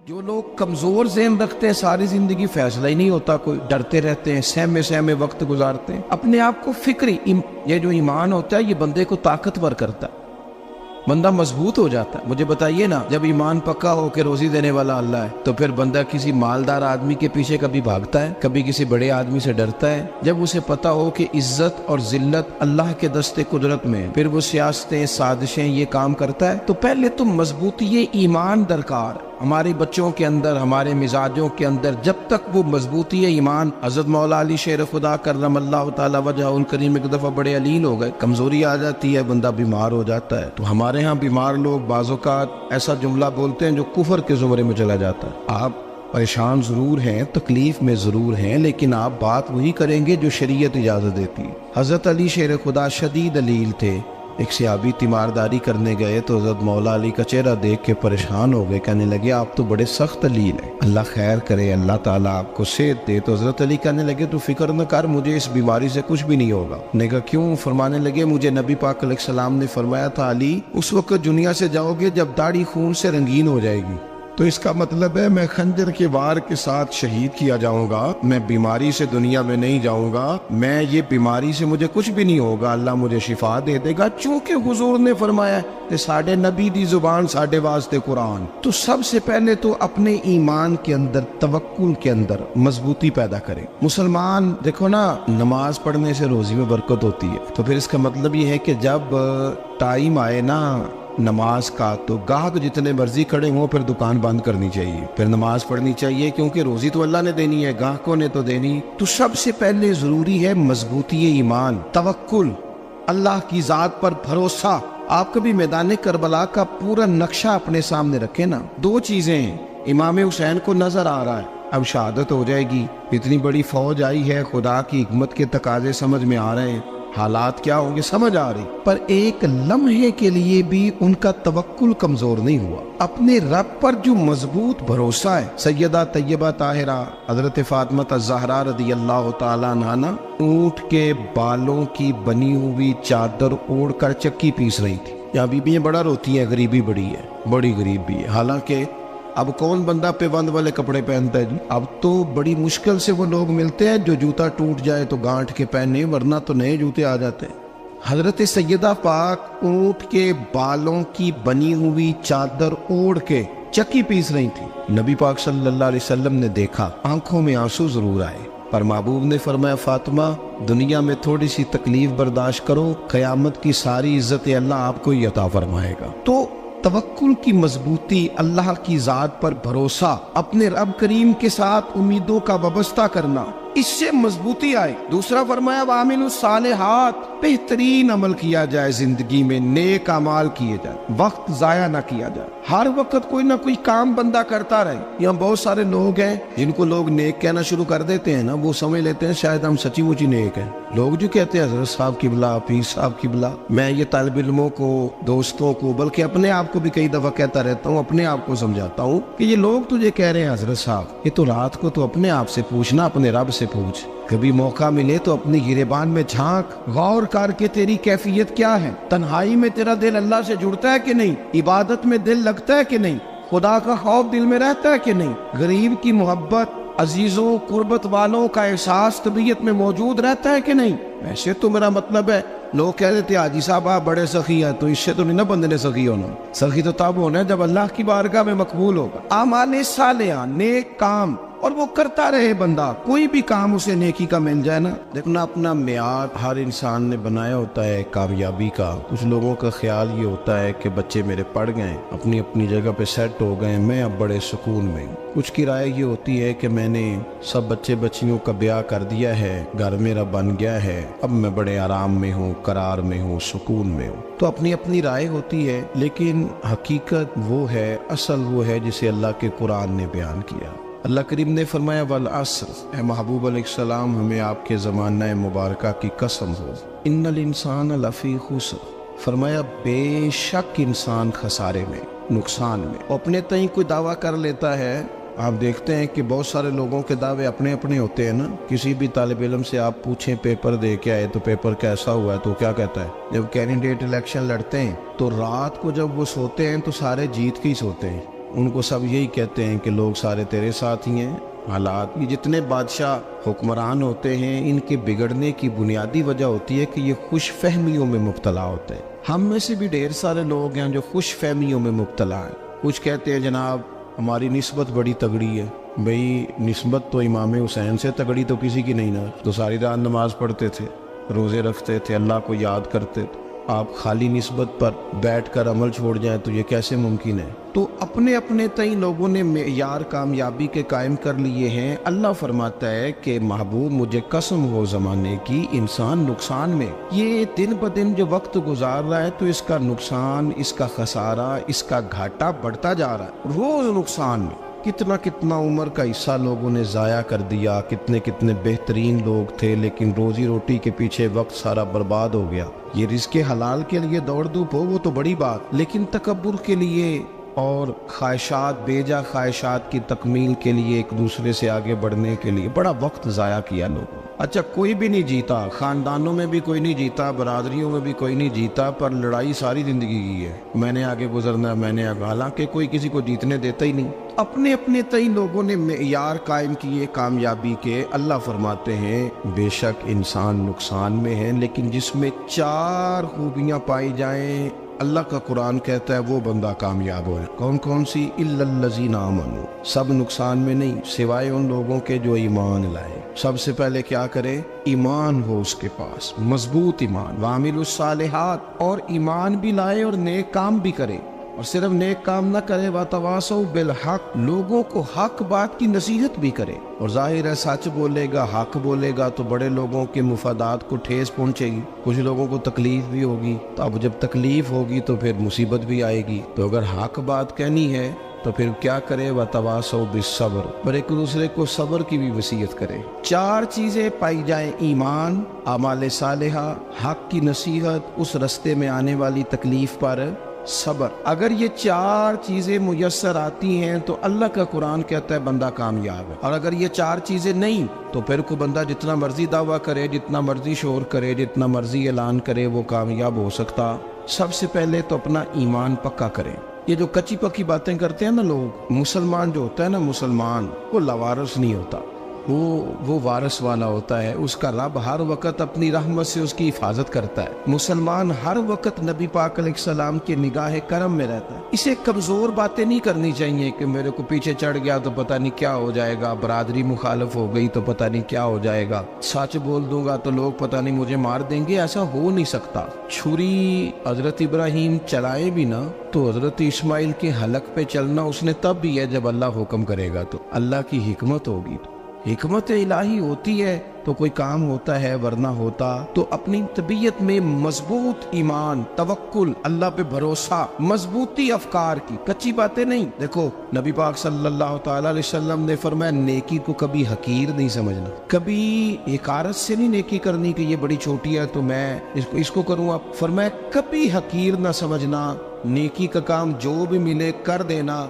جو لوگ کمزور ذہن رکھتے ہیں ساری زندگی فیصلہ ہی نہیں ہوتا، کوئی ڈرتے رہتے ہیں، سہمے سہمے وقت گزارتے ہیں اپنے آپ کو فکری یہ جو ایمان ہوتا ہے یہ بندے کو طاقتور کرتا ہے، بندہ مضبوط ہو جاتا ہے۔ مجھے بتائیے نا، جب ایمان پکا ہو کہ روزی دینے والا اللہ ہے تو پھر بندہ کسی مالدار آدمی کے پیچھے کبھی بھاگتا ہے، کبھی کسی بڑے آدمی سے ڈرتا ہے؟ جب اسے پتا ہو کہ عزت اور ذلت اللہ کے دستے قدرت میں، پھر وہ سیاستیں سازشیں یہ کام کرتا ہے۔ تو پہلے تو مضبوطی ایمان درکار ہمارے بچوں کے اندر، ہمارے مزاجوں کے اندر، جب تک وہ مضبوطی ایمان۔ حضرت مولا علی شیر خدا کرم اللہ تعالی وجہ الکریم ایک دفعہ بڑے علیل ہو گئے، کمزوری آ جاتی ہے، بندہ بیمار ہو جاتا ہے۔ تو ہمارے ہاں بیمار لوگ بعض اوقات ایسا جملہ بولتے ہیں جو کفر کے زمرے میں چلا جاتا ہے۔ آپ پریشان ضرور ہیں، تکلیف میں ضرور ہیں، لیکن آپ بات وہی کریں گے جو شریعت اجازت دیتی ہے۔ حضرت علی شیر خدا شدید علیل تھے، ایک صحابی تیمارداری کرنے گئے تو حضرت مولا علی کا چہرہ دیکھ کے پریشان ہو گئے، کہنے لگے آپ تو بڑے سخت علیل ہیں، اللہ خیر کرے، اللہ تعالیٰ آپ کو صحت دے۔ تو حضرت علی کہنے لگے تو فکر نہ کر، مجھے اس بیماری سے کچھ بھی نہیں ہوگا۔ نے کہا کیوں؟ فرمانے لگے مجھے نبی پاک علیہ السلام نے فرمایا تھا علی اس وقت دنیا سے جاؤ گے جب داڑھی خون سے رنگین ہو جائے گی، تو اس کا مطلب ہے میں خنجر کے وار کے ساتھ شہید کیا جاؤں گا، میں بیماری سے دنیا میں نہیں جاؤں گا، میں یہ بیماری سے مجھے کچھ بھی نہیں ہوگا، اللہ مجھے شفا دے دے گا، چونکہ حضور نے فرمایا کہ ساڈے نبی دی زبان ساڈے واسطے قرآن۔ تو سب سے پہلے تو اپنے ایمان کے اندر، توکل کے اندر مضبوطی پیدا کریں۔ مسلمان دیکھو نا، نماز پڑھنے سے روزی میں برکت ہوتی ہے، تو پھر اس کا مطلب یہ ہے کہ جب ٹائم آئے نا نماز کا تو گاہک جتنے مرضی کھڑے ہوں پھر دکان بند کرنی چاہیے، پھر نماز پڑھنی چاہیے، کیونکہ روزی تو اللہ نے دینی ہے، گاہکوں نے تو دینی۔ تو سب سے پہلے ضروری ہے مضبوطی ایمان، توکل، اللہ کی ذات پر بھروسہ۔ آپ کبھی میدان کربلا کا پورا نقشہ اپنے سامنے رکھیں نا، دو چیزیں ہیں، امام حسین کو نظر آ رہا ہے اب شہادت ہو جائے گی، اتنی بڑی فوج آئی ہے، خدا کی حکمت کے تقاضے سمجھ میں آ رہے ہیں، حالات کیا ہوں گے سمجھ آ رہی، پر ایک لمحے کے لیے بھی ان کا توکل کمزور نہیں ہوا۔ اپنے رب پر جو مضبوط بھروسہ ہے، سیدہ طیبہ طاہرہ حضرت فاطمہ الزہرا رضی اللہ تعالیٰ عنہا اونٹ کے بالوں کی بنی ہوئی چادر اوڑھ کر چکی پیس رہی تھی۔ یہاں بیویاں بڑا روتی ہیں، غریبی بڑی ہے، بڑی غریب بھی ہے، حالانکہ اب کون بندہ پیوند والے کپڑے پہنتا ہے جی؟ اب تو بڑی مشکل سے وہ لوگ ملتے ہیں جو جوتا ٹوٹ جائے تو گانٹھ کے پہنے، ورنہ تو نئے جوتے آ جاتے ہیں۔ حضرت سیدہ پاک اونٹ کے بالوں کی بنی ہوئی چادر اوڑھ کے چکی پیس رہی تھی۔ نبی پاک صلی اللہ علیہ وسلم نے دیکھا، آنکھوں میں آنسو ضرور آئے، پر محبوب نے فرمایا فاطمہ دنیا میں تھوڑی سی تکلیف برداشت کرو، قیامت کی ساری عزت اللہ آپ کو ہی عطا فرمائے گا۔ تو توکل کی مضبوطی، اللہ کی ذات پر بھروسہ، اپنے رب کریم کے ساتھ امیدوں کا وابستہ کرنا، اس سے مضبوطی آئے۔ دوسرا فرمایا وَعَمِلُوا الصَّالِحَاتِ، بہترین عمل کیا جائے زندگی میں، نیک اعمال کیے جائے، وقت ضائع نہ کیا جائے، ہر وقت کوئی نہ کوئی کام بندہ کرتا رہے۔ یہاں بہت سارے لوگ ہیں جن کو لوگ نیک کہنا شروع کر دیتے ہیں نا، وہ سمجھ لیتے ہیں شاید ہم سچی مچی نیک ہیں۔ لوگ جو کہتے ہیں حضرت صاحب کی بلا، پیر صاحب کی بلا، میں یہ طالب علموں کو، دوستوں کو، بلکہ اپنے آپ کو بھی کئی دفعہ کہتا رہتا ہوں، اپنے آپ کو سمجھاتا ہوں کہ یہ لوگ تجھے کہہ رہے ہیں حضرت صاحب، یہ تو رات کو تو اپنے آپ سے پوچھنا، اپنے رب سے پوچھ، کبھی موقع ملے تو اپنی گریبان میں جھانک، غور کر کے تیری کیفیت کیا ہے، تنہائی میں تیرا دل اللہ سے جڑتا ہے کہ نہیں، عبادت میں دل لگتا ہے کہ نہیں، خدا کا خوف دل میں رہتا ہے کہ نہیں، غریب کی محبت، عزیزوں قربت والوں کا احساس طبیعت میں موجود رہتا ہے کہ نہیں۔ ویسے تو میرا مطلب ہے، لوگ کہہ دیتے ہیں حاجی صاحب آپ بڑے سخی ہیں، تو اس سے تو نہیں نا بندے نے سخی ہونا، سخی تو تب ہونا ہے جب اللہ کی بارگاہ میں مقبول ہوگا۔ اعمال صالحہ، نیک کام، اور وہ کرتا رہے بندہ، کوئی بھی کام اسے نیکی کا مل جائے نا۔ دیکھنا اپنا معیار ہر انسان نے بنایا ہوتا ہے کامیابی کا۔ کچھ لوگوں کا خیال یہ ہوتا ہے کہ بچے میرے پڑھ گئے، اپنی اپنی جگہ پہ سیٹ ہو گئے، میں اب بڑے سکون میں ہوں۔ کچھ کی رائے یہ ہوتی ہے کہ میں نے سب بچے بچیوں کا بیاہ کر دیا ہے، گھر میرا بن گیا ہے، اب میں بڑے آرام میں ہوں، قرار میں ہوں، سکون میں ہوں۔ تو اپنی اپنی رائے ہوتی ہے، لیکن حقیقت وہ ہے، اصل وہ ہے جسے اللہ کے قرآن نے بیان کیا۔ اللہ کریم نے فرمایا والعصر، اے محبوب علیہ السلام ہمیں آپ کے زمانہ مبارکہ کی قسم ہو، ان الانسان لفی خسر، فرمایا بے شک انسان خسارے میں، نقصان میں۔ اپنے تئیں کوئی دعویٰ کر لیتا ہے، آپ دیکھتے ہیں کہ بہت سارے لوگوں کے دعوے اپنے اپنے ہوتے ہیں نا۔ کسی بھی طالب علم سے آپ پوچھیں پیپر دے کے آئے تو پیپر کیسا ہوا ہے، تو کیا کہتا ہے؟ جب کینڈیڈیٹ الیکشن لڑتے ہیں تو رات کو جب وہ سوتے ہیں تو سارے جیت کے ہی سوتے ہیں، ان کو سب یہی کہتے ہیں کہ لوگ سارے تیرے ساتھ ہی ہیں. حالات یہ جتنے بادشاہ حکمران ہوتے ہیں ان کے بگڑنے کی بنیادی وجہ ہوتی ہے کہ یہ خوش فہمیوں میں مبتلا ہوتے ہیں. ہم میں سے بھی ڈھیر سارے لوگ ہیں جو خوش فہمیوں میں مبتلا ہیں. کچھ کہتے ہیں جناب ہماری نسبت بڑی تگڑی ہے. بھئی نسبت تو امام حسین سے تگڑی تو کسی کی نہیں نا. تو ساری رات نماز پڑھتے تھے, روزے رکھتے تھے, اللہ کو یاد کرتے تھے. آپ خالی نسبت پر بیٹھ کر عمل چھوڑ جائیں تو یہ کیسے ممکن ہے؟ تو اپنے اپنے تئیں لوگوں نے معیار کامیابی کے قائم کر لیے ہیں. اللہ فرماتا ہے کہ محبوب مجھے قسم ہو زمانے کی, انسان نقصان میں, یہ دن بدن جو وقت گزار رہا ہے تو اس کا نقصان, اس کا خسارہ, اس کا گھاٹا بڑھتا جا رہا ہے روز نقصان میں. کتنا کتنا عمر کا حصہ لوگوں نے ضائع کر دیا, کتنے کتنے بہترین لوگ تھے لیکن روزی روٹی کے پیچھے وقت سارا برباد ہو گیا. یہ رزق حلال کے لیے دوڑ دھوپ ہو وہ تو بڑی بات, لیکن تکبر کے لیے اور خواہشات, بیجا خواہشات کی تکمیل کے لیے, ایک دوسرے سے آگے بڑھنے کے لیے بڑا وقت ضائع کیا لوگوں. اچھا کوئی بھی نہیں جیتا, خاندانوں میں بھی کوئی نہیں جیتا, برادریوں میں بھی کوئی نہیں جیتا, پر لڑائی ساری زندگی کی ہے. میں نے آگے گزرنا, میں نے آگے, حالانکہ کوئی کسی کو جیتنے دیتا ہی نہیں. اپنے اپنے تئیں لوگوں نے معیار قائم کیے کامیابی کے. اللہ فرماتے ہیں بے شک انسان نقصان میں ہے, لیکن جس میں 4 خوبیاں پائی جائیں اللہ کا قرآن کہتا ہے وہ بندہ کامیاب ہو. کون کون سی؟ الا الذین آمنوا, سب نقصان میں نہیں سوائے ان لوگوں کے جو ایمان لائے. سب سے پہلے کیا کرے؟ ایمان ہو اس کے پاس, مضبوط ایمان. وعملوا الصالحات, اور ایمان بھی لائے اور نیک کام بھی کرے. اور صرف نیک کام نہ کرے, وَتَوَاصَوْا بِالْحَقِّ, لوگوں کو حق بات کی نصیحت بھی کرے. اور ظاہر ہے سچ بولے گا, حق بولے گا تو بڑے لوگوں کے مفادات کو ٹھیس پہنچے گی, کچھ لوگوں کو تکلیف بھی ہوگی. تو اب جب تکلیف ہوگی تو پھر مصیبت بھی آئے گی. تو اگر حق بات کہنی ہے تو پھر کیا کرے؟ وَتَوَاصَوْا بِالصَّبْرِ, اور ایک دوسرے کو صبر کی بھی وصیت کرے. 4 چیزیں پائی جائیں, ایمان, اعمال صالحہ, حق کی نصیحت, اس رستے میں آنے والی تکلیف پر صبر. اگر یہ 4 چیزیں میسر آتی ہیں تو اللہ کا قرآن کہتا ہے بندہ کامیاب ہے. اور اگر یہ 4 چیزیں نہیں تو پھر کوئی بندہ جتنا مرضی دعویٰ کرے, جتنا مرضی شور کرے, جتنا مرضی اعلان کرے, وہ کامیاب ہو سکتا. سب سے پہلے تو اپنا ایمان پکا کرے. یہ جو کچی پکی باتیں کرتے ہیں نا لوگ, مسلمان جو ہوتا ہے نا, مسلمان وہ لاوارث نہیں ہوتا, وہ وارث والا ہوتا ہے. اس کا رب ہر وقت اپنی رحمت سے اس کی حفاظت کرتا ہے. مسلمان ہر وقت نبی پاک علیہ السلام کے نگاہ کرم میں رہتا ہے. اسے کمزور باتیں نہیں کرنی چاہیے کہ میرے کو پیچھے چڑھ گیا تو پتہ نہیں کیا ہو جائے گا, برادری مخالف ہو گئی تو پتہ نہیں کیا ہو جائے گا, سچ بول دوں گا تو لوگ پتہ نہیں مجھے مار دیں گے. ایسا ہو نہیں سکتا. چھری حضرت ابراہیم چلائے بھی نا تو حضرت اسماعیل کے حلق پہ چلنا اس نے تب بھی ہے جب اللہ حکم کرے گا. تو اللہ کی حکمت ہوگی, حکمت الہی ہوتی ہے تو کوئی کام ہوتا ہے, ورنہ ہوتا. تو اپنی طبیعت میں مضبوط ایمان, توکل, اللہ پہ بھروسہ, مضبوطی افکار کی, کچی باتیں نہیں. دیکھو نبی پاک صلی اللہ تعالی علیہ وسلم نے فرمایا نیکی کو کبھی حقیر نہیں سمجھنا, کبھی حقارت سے نہیں نیکی کرنی کہ یہ بڑی چھوٹی ہے تو میں اس کو کروں. اب فرمایا کبھی حقیر نہ سمجھنا, نیکی کا کام جو بھی ملے کر دینا.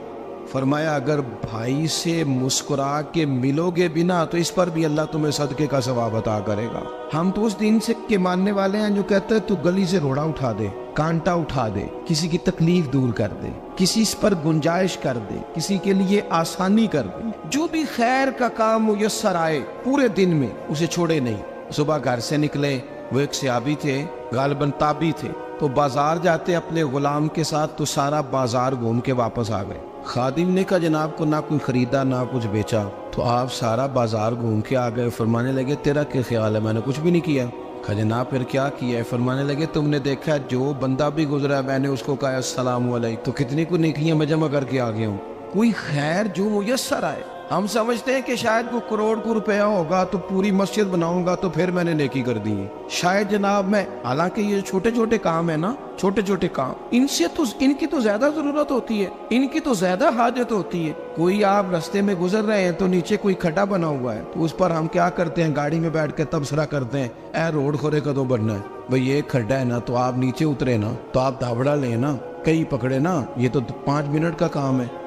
فرمایا اگر بھائی سے مسکرا کے ملو گے بنا تو اس پر بھی اللہ تمہیں صدقے کا ثواب عطا کرے گا. ہم تو اس دین سے کے ماننے والے ہیں جو کہتے ہیں تو گلی سے روڑا اٹھا دے, کانٹا اٹھا دے, کسی کی تکلیف دور کر دے, کسی اس پر گنجائش کر دے, کسی کے لیے آسانی کر دے. جو بھی خیر کا کام میسر آئے پورے دن میں اسے چھوڑے نہیں. صبح گھر سے نکلے, وہ ایک صحابی تھے, غالباً تابعی تھے, تو بازار جاتے اپنے غلام کے ساتھ تو سارا بازار گھوم کے واپس آ گئے. خادم نے کہا جناب کو نہ کوئی خریدا نہ کچھ بیچا, تو آپ سارا بازار گھوم کے آ گئے. فرمانے لگے تیرا کیا خیال ہے؟ میں نے کچھ بھی نہیں کیا. کہا جناب پھر کیا کیا ہے؟ فرمانے لگے تم نے دیکھا جو بندہ بھی گزرا میں نے اس کو کہا السلام علیکم, تو کتنی کو نیکیاں میں جمع کر کے آ گیا ہوں. کوئی خیر جو میسر آئے. ہم سمجھتے ہیں کہ شاید کوئی کروڑ کو روپیہ ہوگا تو پوری مسجد بناؤں گا تو پھر میں نے نیکی کر دی ہے. شاید جناب میں, حالانکہ یہ چھوٹے چھوٹے کام ہے نا, چھوٹے چھوٹے کام, ان کی تو زیادہ ضرورت ہوتی ہے, ان کی تو زیادہ حاجت ہوتی ہے. کوئی آپ رستے میں گزر رہے ہیں تو نیچے کوئی کھڈا بنا ہوا ہے تو اس پر ہم کیا کرتے ہیں, گاڑی میں بیٹھ کے تبصرہ کرتے ہیں اے روڈ کھورے کدو بننا ہے. بھئی یہ کھڈا ہے نا تو آپ نیچے اترے نا, تو آپ دھابڑا لیں نا, کئی پکڑے نا, یہ تو 5 منٹ کا کام ہے.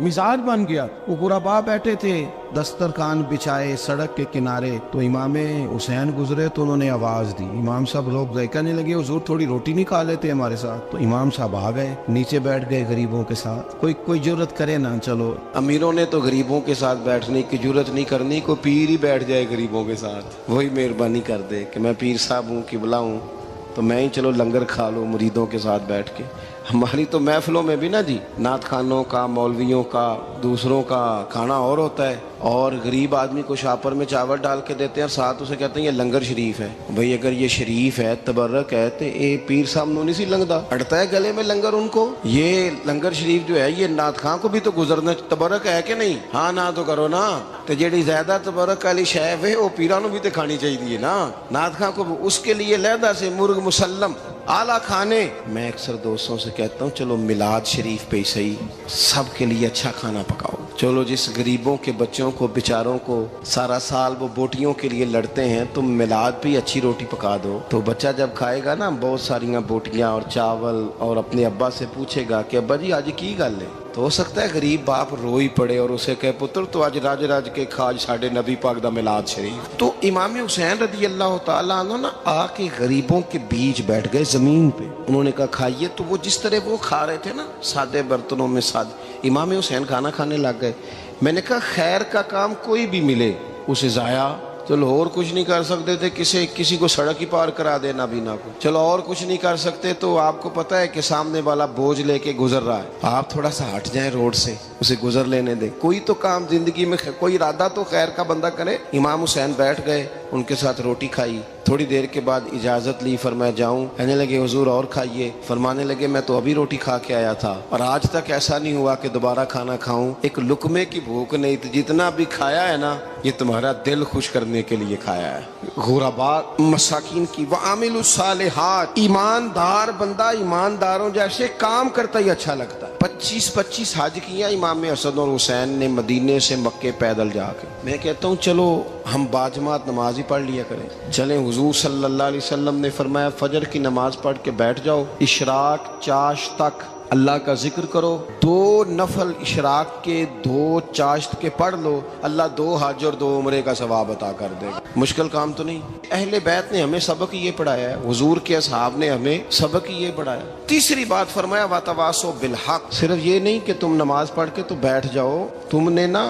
مزاج بن گیا. وہ غربا بیٹھے تھے دسترخوان بچھائے سڑک کے کنارے, تو امام حسین گزرے تو انہوں نے آواز دی. امام صاحب لوگ ذائقہ نہیں لگے, حضور تھوڑی روٹی نہیں کھا لیتے ہمارے ساتھ؟ تو امام صاحب آ گئے, نیچے بیٹھ گئے غریبوں کے ساتھ. کوئی جرت کرے نا, چلو امیروں نے تو غریبوں کے ساتھ بیٹھنے کی جرت نہیں کرنی, کوئی پیر ہی بیٹھ جائے غریبوں کے ساتھ, وہی مہربانی کر دے کہ میں پیر صاحب ہوں, قبلہ ہوں, تو میں ہی چلو لنگر کھا لوں مریدوں کے ساتھ بیٹھ کے. ہماری تو محفلوں میں بھی نا جی, نعت خانوں کا, مولویوں کا, دوسروں کا کھانا اور ہوتا ہے, اور غریب آدمی کو شاپر میں چاول ڈال کے دیتے ہیں اور ساتھ اسے کہتے ہیں یہ لنگر شریف ہے. بھئی اگر یہ شریف ہے, تبرک ہے, تو اے پیر صاحب نو نہیں سی لنگدا, اڑتا ہے گلے میں لنگر ان کو. یہ لنگر شریف جو ہے یہ نعت خان کو بھی تو گزرنا, تبرک ہے کہ نہیں؟ ہاں نہ تو کرو نا, تو جیڑی زیادہ تبرک والی شے ہے وہ پیراں نو بھی تو کھانی چاہیے نا. نعت خان کو اس کے لیے لہدا سے مرغ مسلم اعلیٰ کھانے. میں اکثر دوستوں سے کہتا ہوں چلو میلاد شریف پہ صحیح سب کے لیے اچھا کھانا پکاؤ. چلو جس غریبوں کے بچوں کو بیچاروں کو سارا سال وہ بوٹیوں کے لیے لڑتے ہیں, تم میلاد پہ اچھی روٹی پکا دو, تو بچہ جب کھائے گا نا بہت ساریاں بوٹیاں اور چاول, اور اپنے ابا سے پوچھے گا کہ ابا جی آج کی گل ہے, تو ہو سکتا ہے غریب باپ روئی پڑے اور اسے کہے پتر تو آج راج راج کے کھاج ساڈے نبی پاک دا میلاد شریف. تو امام حسین رضی اللہ تعالیٰ عنہ نا آ کے غریبوں کے بیچ بیٹھ گئے زمین پہ. انہوں نے کہا کھائیے, تو وہ جس طرح وہ کھا رہے تھے نا سادے برتنوں میں امام حسین کھانا کھانے لگ گئے. میں نے کہا خیر کا کام کوئی بھی ملے اسے ضائع, چلو اور کچھ نہیں کر سکتے تھے, کسی کو سڑک ہی پار کرا دے نابینا کو, چلو اور کچھ نہیں کر سکتے, تو آپ کو پتہ ہے کہ سامنے والا بوجھ لے کے گزر رہا ہے, آپ تھوڑا سا ہٹ جائیں روڈ سے, اسے گزر لینے دیں. کوئی تو کام زندگی میں, کوئی ارادہ تو خیر کا بندہ کرے. امام حسین بیٹھ گئے, ان کے ساتھ روٹی کھائی. تھوڑی دیر کے بعد اجازت لی, فرمایا جاؤں؟ کہنے لگے حضور اور کھائیے. فرمانے لگے میں تو ابھی روٹی کھا کے آیا تھا اور آج تک ایسا نہیں ہوا کہ دوبارہ کھانا کھاؤں. ایک لقمے کی بھوک نہیں تھی, جتنا بھی کھایا ہے نا یہ تمہارا دل خوش کرنے کے لیے کھایا ہے. غرباء مساکین کی وعامل الصالحات, ایماندار بندہ ایمانداروں جیسے کام کرتا ہی اچھا لگتا ہے. 25 حج کیا امام حسن اور حسین نے مدینے سے مکے پیدل جا کے. میں کہتا ہوں چلو ہم باجماعت نماز ہی پڑھ لیا کریں. چلیں, حضور صلی اللہ علیہ وسلم نے فرمایا فجر کی نماز پڑھ کے بیٹھ جاؤ, اشراق چاشت تک اللہ کا ذکر کرو, 2 نفل اشراق کے 2 چاشت کے پڑھ لو, اللہ 2 حج اور 2 عمرے کا ثواب عطا کر دے گا. مشکل کام تو نہیں. اہل بیت نے ہمیں سبق یہ پڑھایا ہے, حضور کے اصحاب نے ہمیں سبق یہ پڑھایا. تیسری بات فرمایا وتواصوا بالحق, صرف یہ نہیں کہ تم نماز پڑھ کے تو بیٹھ جاؤ, تم نے نا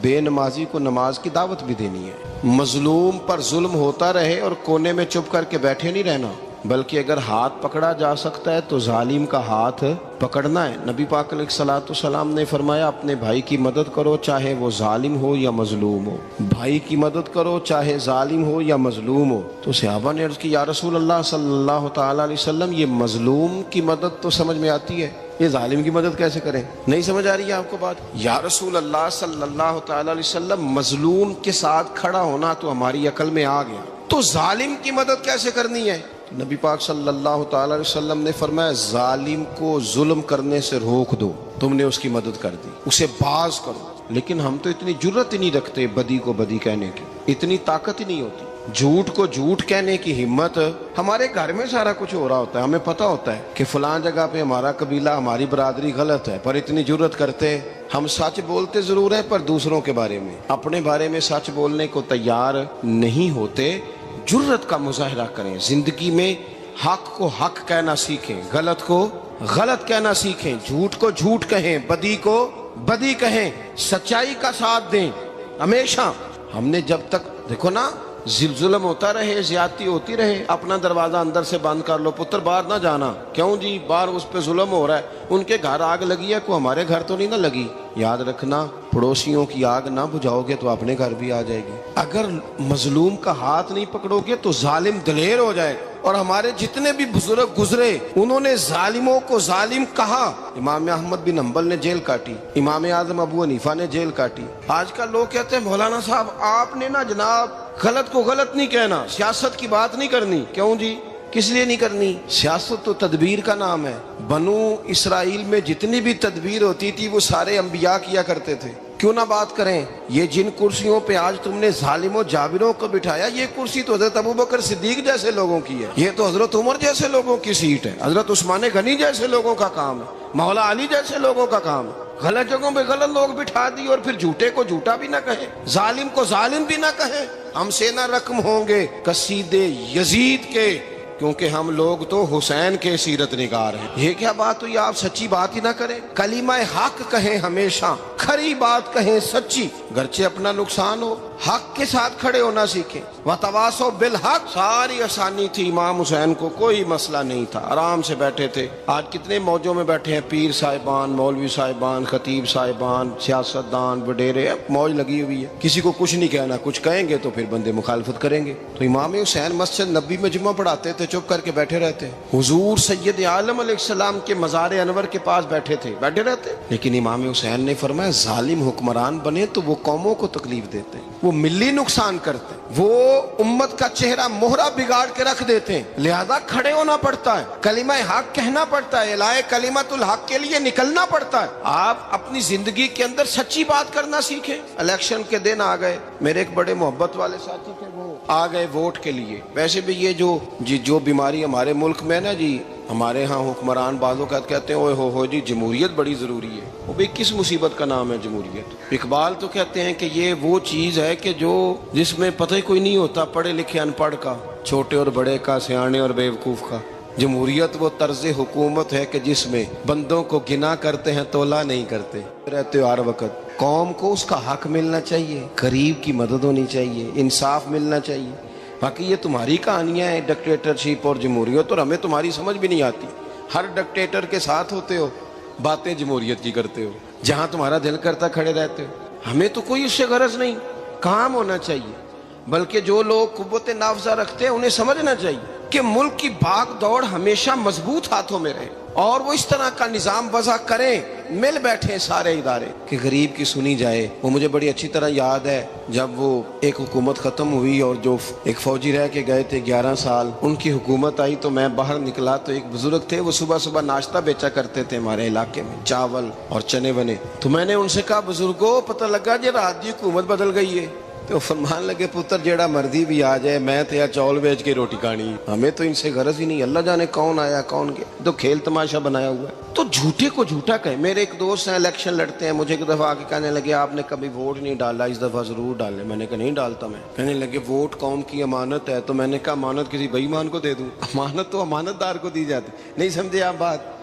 بے نمازی کو نماز کی دعوت بھی دینی ہے. مظلوم پر ظلم ہوتا رہے اور کونے میں چپ کر کے بیٹھے نہیں رہنا, بلکہ اگر ہاتھ پکڑا جا سکتا ہے تو ظالم کا ہاتھ پکڑنا ہے. نبی پاک علیہ الصلوۃ والسلام نے فرمایا اپنے بھائی کی مدد کرو چاہے وہ ظالم ہو یا مظلوم ہو, بھائی کی مدد کرو چاہے ظالم ہو یا مظلوم ہو. تو صحابہ نے عرض کی یا رسول اللہ صلی اللہ تعالی علیہ وسلم یہ مظلوم کی مدد تو سمجھ میں آتی ہے, یہ ظالم کی مدد کیسے کریں؟ نہیں سمجھ آ رہی ہے آپ کو بات؟ یا رسول اللہ صلی اللہ تعالی علیہ وسلم مظلوم کے ساتھ کھڑا ہونا تو ہماری عقل میں آ گیا, تو ظالم کی مدد کیسے کرنی ہے؟ نبی پاک صلی اللہ تعالی علیہ وسلم نے فرمایا ظالم کو ظلم کرنے سے روک دو, تم نے اس کی مدد کر دی, اسے باز کرو. لیکن ہم تو اتنی جرت ہی نہیں رکھتے بدی کو بدی کہنے کی, اتنی طاقت ہی نہیں ہوتی. جھوٹ کو جھوٹ کہنے کی ہمت, ہمارے گھر میں سارا کچھ ہو رہا ہوتا ہے, ہمیں پتہ ہوتا ہے کہ فلاں جگہ پہ ہمارا قبیلہ ہماری برادری غلط ہے, پر اتنی جرت کرتے. ہم سچ بولتے ضرور ہیں پر دوسروں کے بارے میں, اپنے بارے میں سچ بولنے کو تیار نہیں ہوتے. جرت کا مظاہرہ کریں زندگی میں, حق کو حق کہنا سیکھیں, غلط کو غلط کہنا سیکھیں, جھوٹ کو جھوٹ کہیں, بدی کو بدی کہیں, سچائی کا ساتھ دیں ہمیشہ. ہم نے جب تک دیکھو نا ظلم ہوتا رہے, زیادتی ہوتی رہے, اپنا دروازہ اندر سے بند کر لو, پتر باہر نہ جانا. کیوں جی؟ باہر اس پہ ظلم ہو رہا ہے, ان کے گھر آگ لگی ہے, کوئی ہمارے گھر تو نہیں نہ لگی. یاد رکھنا پڑوسیوں کی آگ نہ بجھاؤ گے تو اپنے گھر بھی آ جائے گی. اگر مظلوم کا ہاتھ نہیں پکڑو گے تو ظالم دلیر ہو جائے. اور ہمارے جتنے بھی بزرگ گزرے انہوں نے ظالموں کو ظالم کہا. امام احمد بن حنبل نے جیل کاٹی, امام اعظم ابو حنیفہ نے جیل کاٹی. آج کل لوگ کہتے ہیں مولانا صاحب آپ نے نا جناب غلط کو غلط نہیں کہنا, سیاست کی بات نہیں کرنی. کیوں جی؟ کس لیے نہیں کرنی؟ سیاست تو تدبیر کا نام ہے. بنو اسرائیل میں جتنی بھی تدبیر ہوتی تھی وہ سارے انبیاء کیا کرتے تھے. کیوں نہ بات کریں؟ یہ جن کرسیوں پہ آج تم نے ظالموں جابروں کو بٹھایا، یہ کرسی تو حضرت ابوبکر صدیق جیسے لوگوں کی ہے، یہ تو حضرت عمر جیسے لوگوں کی سیٹ ہے، حضرت عثمان غنی جیسے لوگوں کا کام ہے، مولا علی جیسے لوگوں کا کام ہے۔ غلط جگہوں پہ غلط لوگ بٹھا دی اور پھر جھوٹے کو جھوٹا بھی نہ کہیں، ظالم کو ظالم بھی نہ کہیں۔ ہم سے نہ رقم ہوں گے قصیدے یزید کے، کیونکہ ہم لوگ تو حسین کے سیرت نگار ہیں۔ یہ کیا بات ہوئی؟ آپ سچی بات ہی نہ کریں، کلمہ حق کہیں، ہمیشہ کھری بات کہیں، سچی، گرچہ اپنا نقصان ہو، حق کے ساتھ کھڑے ہونا سیکھیں۔ وتواصوا بالحق، ساری آسانی تھی، امام حسین کو کوئی مسئلہ نہیں تھا، آرام سے بیٹھے تھے۔ آج کتنے موجوں میں بیٹھے ہیں، پیر صاحبان، مولوی صاحبان، خطیب صاحبان، سیاستدان، وڈیرے، موج لگی ہوئی ہے، کسی کو کچھ نہیں کہنا، کچھ کہیں گے تو پھر بندے مخالفت کریں گے۔ تو امام حسین مسجد نبی میں جمعہ پڑھاتے تھے، چپ کر کے بیٹھے رہتے، حضور سید عالم علیہ السلام کے مزار انور کے پاس بیٹھے تھے، بیٹھے رہتے۔ لیکن امام حسین نے فرمایا ظالم حکمران بنے تو وہ قوموں کو تکلیف دیتے ہیں، وہ ملی نقصان کرتے ہیں، وہ امت کا چہرہ مہرہ بگاڑ کے رکھ دیتے ہیں، لہذا کھڑے ہونا پڑتا ہے، کلمہ حق کہنا پڑتا ہے، الہ کلمت الحق کے لیے نکلنا پڑتا ہے۔ آپ اپنی زندگی کے اندر سچی بات کرنا سیکھیں۔ الیکشن کے دن آ گئے، میرے ایک بڑے محبت والے ساتھی تھے، وہ آ گئے ووٹ کے لیے۔ ویسے بھی یہ جو بیماری ہمارے ملک میں نا جی، ہمارے ہاں حکمران بعض اوقات کہتے ہیں اوے ہو جی جمہوریت بڑی ضروری ہے۔ وہ بھی کس مصیبت کا نام ہے جمہوریت؟ اقبال تو کہتے ہیں کہ یہ وہ چیز ہے کہ جس میں پتہ ہی کوئی نہیں ہوتا، پڑھے لکھے ان پڑھ کا، چھوٹے اور بڑے کا، سیانے اور بیوقوف کا۔ جمہوریت وہ طرز حکومت ہے کہ جس میں بندوں کو گنا کرتے ہیں، تولا نہیں کرتے رہتے ہو ہر وقت۔ قوم کو اس کا حق ملنا چاہیے، غریب کی مدد ہونی چاہیے، انصاف ملنا چاہیے۔ باقی یہ تمہاری کہانیاں ہیں ڈکٹیٹرشپ اور جمہوریت، اور ہمیں تمہاری سمجھ بھی نہیں آتی۔ ہر ڈکٹیٹر کے ساتھ ہوتے ہو، باتیں جمہوریت کی کرتے ہو، جہاں تمہارا دل کرتا کھڑے رہتے ہو۔ ہمیں تو کوئی اس سے غرض نہیں، کام ہونا چاہیے۔ بلکہ جو لوگ قوت نافذہ رکھتے ہیں انہیں سمجھنا چاہیے کہ ملک کی بھاگ دوڑ ہمیشہ مضبوط ہاتھوں میں رہے، اور وہ اس طرح کا نظام وضع کریں، مل بیٹھیں سارے ادارے کہ غریب کی سنی جائے۔ وہ مجھے بڑی اچھی طرح یاد ہے جب وہ ایک حکومت ختم ہوئی اور جو ایک فوجی رہ کے گئے تھے 11 سال، ان کی حکومت آئی تو میں باہر نکلا تو ایک بزرگ تھے، وہ صبح صبح ناشتہ بیچا کرتے تھے ہمارے علاقے میں، چاول اور چنے بنے۔ تو میں نے ان سے کہا بزرگوں پتہ لگا جی رات دی حکومت بدل گئی ہے۔ تو فرمان لگے پتر جیڑا مرضی بھی آ جائے، میں تو یا چاول بیچ کے روٹی کھانی، ہمیں تو ان سے غرض ہی نہیں، اللہ جانے کون آیا کون گیا، تو کھیل تماشا بنایا ہوا ہے۔ تو جھوٹے کو جھوٹا کہیں۔ میرے ایک دوست ہیں الیکشن لڑتے ہیں، مجھے ایک دفعہ آ کے کہنے لگے آپ نے کبھی ووٹ نہیں ڈالا، اس دفعہ ضرور ڈالیں۔ میں نے کہا نہیں ڈالتا میں۔ کہنے لگے ووٹ قوم کی امانت ہے، تو میں نے کہا امانت کسی بے ایمان کو دے دوں؟ امانت تو امانت دار کو دی جاتی۔ نہیں سمجھے آپ بات؟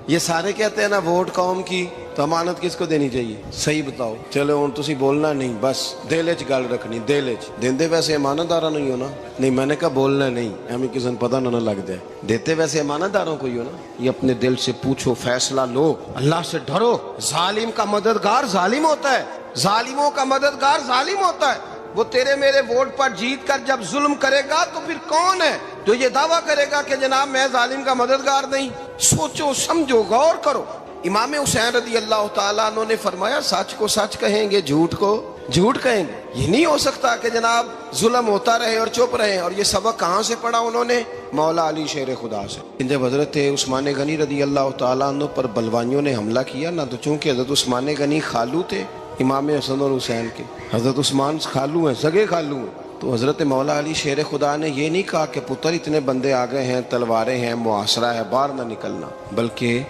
یہ سارے کہتے ہیں نا ووٹ قوم کی، تو امانت کس کو دینی چاہیے؟ صحیح بتاؤ۔ چلو ہوں تسی بولنا نہیں، بس دل وچ گل رکھنی، دل وچ دیندے ویسے امانت دارا نہیں ہونا۔ نہیں میں نے کہا بولنا نہیں، ہمیں کسی نے پتہ نہ لگ جائے، دیتے ویسے امانت داروں کو ہی ہو نا۔ یہ اپنے دل سے پوچھو، فیصلہ لو، اللہ سے ڈرو۔ ظالم کا مددگار ظالم ہوتا ہے، ظالموں کا مددگار ظالم ہوتا ہے۔ وہ تیرے میرے ووٹ پر جیت کر جب ظلم کرے گا تو پھر کون ہے جو یہ دعویٰ کرے گا کہ جناب میں ظالم کا مددگار نہیں؟ سوچو سمجھو، غور کرو۔ امام حسین رضی اللہ تعالیٰ عنہ نے فرمایا سچ کو سچ کہیں گے، جھوٹ کو جھوٹ کہیں گے۔ یہ نہیں ہو سکتا کہ جناب ظلم ہوتا رہے اور چپ رہے۔ اور یہ سبق کہاں سے پڑھا انہوں نے؟ مولا علی شیر خدا سے۔ جب حضرت عثمان غنی رضی اللہ تعالیٰ عنہ پر بلوائیوں نے حملہ کیا نا، تو چونکہ حضرت عثمان غنی خالو تھے امام حسن اور حسین کے، حضرت عثمان خالو ہیں، سگے خالو ہیں، تو حضرت مولا علی شیر خدا نے یہ نہیں کہا کہ پتر اتنے بندے آ گئے ہیں، تلواریں ہیں، محاصرہ ہے، باہر نہ نکلنا، بلکہ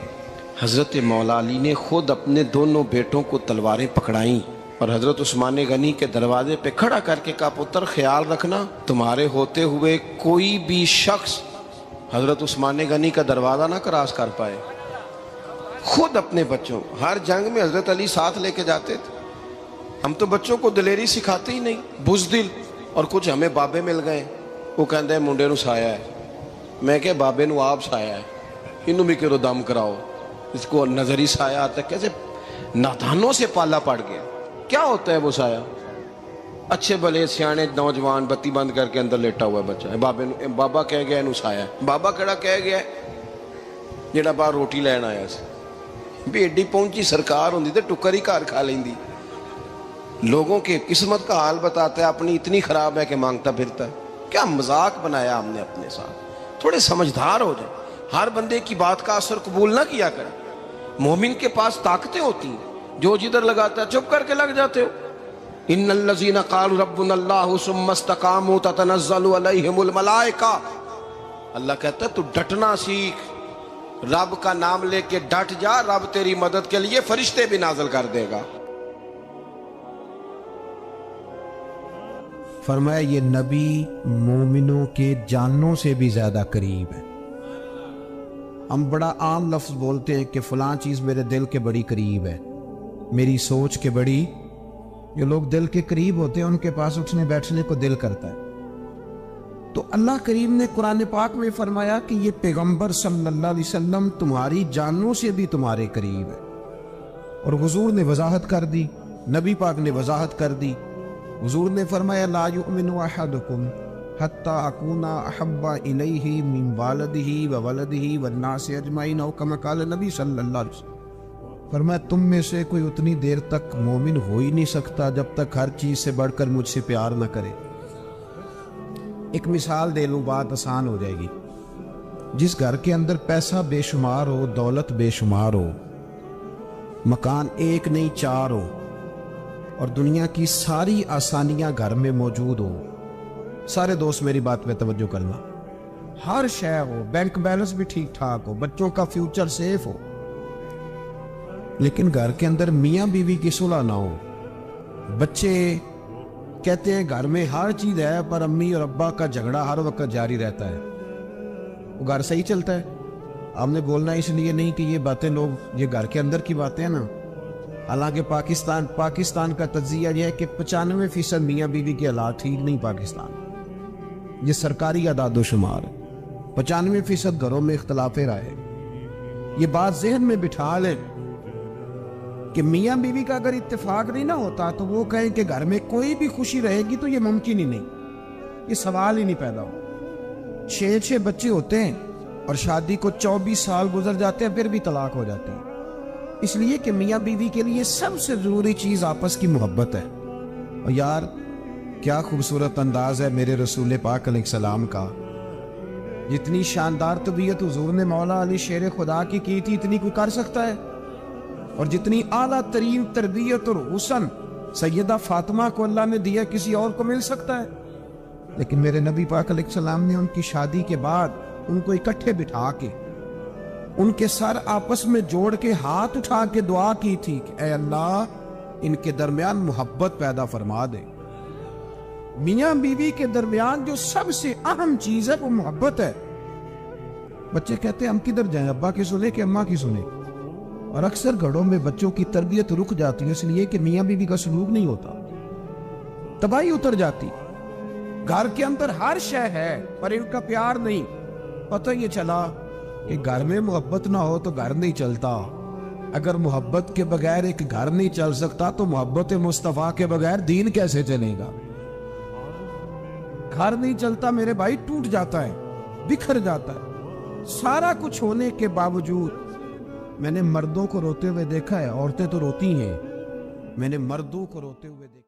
حضرت مولا علی نے خود اپنے دونوں بیٹوں کو تلواریں پکڑائیں اور حضرت عثمان غنی کے دروازے پہ کھڑا کر کے کہا پتر خیال رکھنا تمہارے ہوتے ہوئے کوئی بھی شخص حضرت عثمان غنی کا دروازہ نہ کراس کر پائے۔ خود اپنے بچوں، ہر جنگ میں حضرت علی ساتھ لے کے جاتے تھے۔ ہم تو بچوں کو دلیری سکھاتے ہی نہیں، بزدل۔ اور کچھ ہمیں بابے مل گئے، وہ کہتے ہیں منڈے نو سایا ہے، میں کہ بابے نو آپ سایا ہے، انہوں بھی کرو دم کراؤ، اس کو نظری سایہ آتا ہے۔ کیسے نادانوں سے پالا پڑ گیا۔ کیا ہوتا ہے وہ سایہ؟ اچھے بھلے سیانے نوجوان بتی بند کر کے اندر لیٹا ہوا ہے بچہ، بابا کہہ گیا انہوں سایا ہے۔ بابا کہڑا کہہ گیا جڑا باہر روٹی لین آیا سی، بھی ایڈی پہنچی سرکار ہوندی تے ٹکر ہی گھر کھا لیندی۔ لوگوں کے قسمت کا حال بتاتا ہے، اپنی اتنی خراب ہے کہ مانگتا پھرتا ہے۔ کیا مذاق بنایا ہم نے اپنے ساتھ۔ تھوڑے سمجھدار ہو جائیں، ہر بندے کی بات کا اثر قبول نہ کیا کریں۔ مومن کے پاس طاقتیں ہوتی ہیں، جو جدھر لگاتا ہے چپ کر کے لگ جاتے ہو. ان الذین قالوا ربنا اللہ ثم استقاموا تتنزل علیہم الملائکہ. اللہ کہتا ہے تو ڈٹنا سیکھ, رب کا نام لے کے ڈٹ جا, رب تیری مدد کے لیے فرشتے بھی نازل کر دے گا. فرمایا یہ نبی مومنوں کے جانوں سے بھی زیادہ قریب ہے. ہم بڑا عام لفظ بولتے ہیں کہ فلاں چیز میرے دل کے بڑی قریب ہے, میری سوچ کے بڑی. جو لوگ دل کے قریب ہوتے ہیں ان کے پاس اٹھنے بیٹھنے کو دل کرتا ہے. تو اللہ کریم نے قرآن پاک میں فرمایا کہ یہ پیغمبر صلی اللہ علیہ وسلم تمہاری جانوں سے بھی تمہارے قریب ہے. اور حضور نے وضاحت کر دی, نبی پاک نے وضاحت کر دی. حضور نے فرمایا لا یؤمن احدکم حتی اکون احب الیہ من والدہ وولدہ والناس اجمعین او کما قال نبی صلی اللہ علیہ وسلم. فرمایا تم میں سے کوئی اتنی دیر تک مومن ہو ہی نہیں سکتا جب تک ہر چیز سے بڑھ کر مجھ سے پیار نہ کرے. ایک مثال دے لوں, بات آسان ہو جائے گی. جس گھر کے اندر پیسہ بے شمار ہو, دولت بے شمار ہو, مکان ایک نہیں چار ہو, اور دنیا کی ساری آسانیاں گھر میں موجود ہو, سارے دوست میری بات پہ توجہ کرنا, ہر شے ہو, بینک بیلنس بھی ٹھیک ٹھاک ہو, بچوں کا فیوچر سیف ہو, لیکن گھر کے اندر میاں بیوی کی صلح نہ ہو. بچے کہتے ہیں گھر میں ہر چیز ہے پر امی اور ابا کا جھگڑا ہر وقت جاری رہتا ہے. وہ گھر صحیح چلتا ہے؟ آپ نے بولنا اس لیے نہیں کہ یہ باتیں لوگ, یہ گھر کے اندر کی باتیں ہیں نا. حالانکہ پاکستان کا تجزیہ یہ ہے کہ 95% میاں بیوی کے حالات ٹھیک نہیں. پاکستان یہ سرکاری اعداد و شمار ہے. 95% گھروں میں اختلاف رائے. یہ بات ذہن میں بٹھا لیں کہ میاں بیوی کا اگر اتفاق نہیں نہ ہوتا تو وہ کہیں کہ گھر میں کوئی بھی خوشی رہے گی تو یہ ممکن ہی نہیں, یہ سوال ہی نہیں پیدا ہو. 6 بچے ہوتے ہیں اور شادی کو 24 سال گزر جاتے ہیں پھر بھی طلاق ہو جاتی ہے. اس لیے کہ میاں بیوی کے لیے سب سے ضروری چیز آپس کی محبت ہے. اور یار کیا خوبصورت انداز ہے میرے رسول پاک علیہ السلام کا. جتنی شاندار طبیعت حضور نے مولا علی شیر خدا کی تھی اتنی کوئی کر سکتا ہے؟ اور جتنی اعلیٰ ترین تربیت اور حسن سیدہ فاطمہ کو اللہ نے دیا کسی اور کو مل سکتا ہے؟ لیکن میرے نبی پاک علیہ السلام نے ان کی شادی کے بعد ان کو اکٹھے بٹھا کے ان کے سر آپس میں جوڑ کے ہاتھ اٹھا کے دعا کی تھی کہ اے اللہ ان کے درمیان محبت پیدا فرما دے. میاں بیوی کے درمیان جو سب سے اہم چیز ہے وہ محبت ہے. بچے کہتے ہیں ہم کدھر جائیں, ابا کی سنیں کہ اماں کی سنیں؟ اور اکثر گھروں میں بچوں کی تربیت رک جاتی ہے اس لیے کہ میاں بیوی کا سلوک نہیں ہوتا, تباہی اتر جاتی. گھر کے اندر ہر شے ہے پر ان کا پیار نہیں. پتہ یہ چلا کہ گھر میں محبت نہ ہو تو گھر نہیں چلتا. اگر محبت کے بغیر ایک گھر نہیں چل سکتا تو محبت مصطفیٰ کے بغیر دین کیسے چلے گا؟ گھر نہیں چلتا میرے بھائی, ٹوٹ جاتا ہے, بکھر جاتا ہے. سارا کچھ ہونے کے باوجود میں نے مردوں کو روتے ہوئے دیکھا ہے, عورتیں تو روتی ہیں, میں نے مردوں کو روتے ہوئے دیکھا.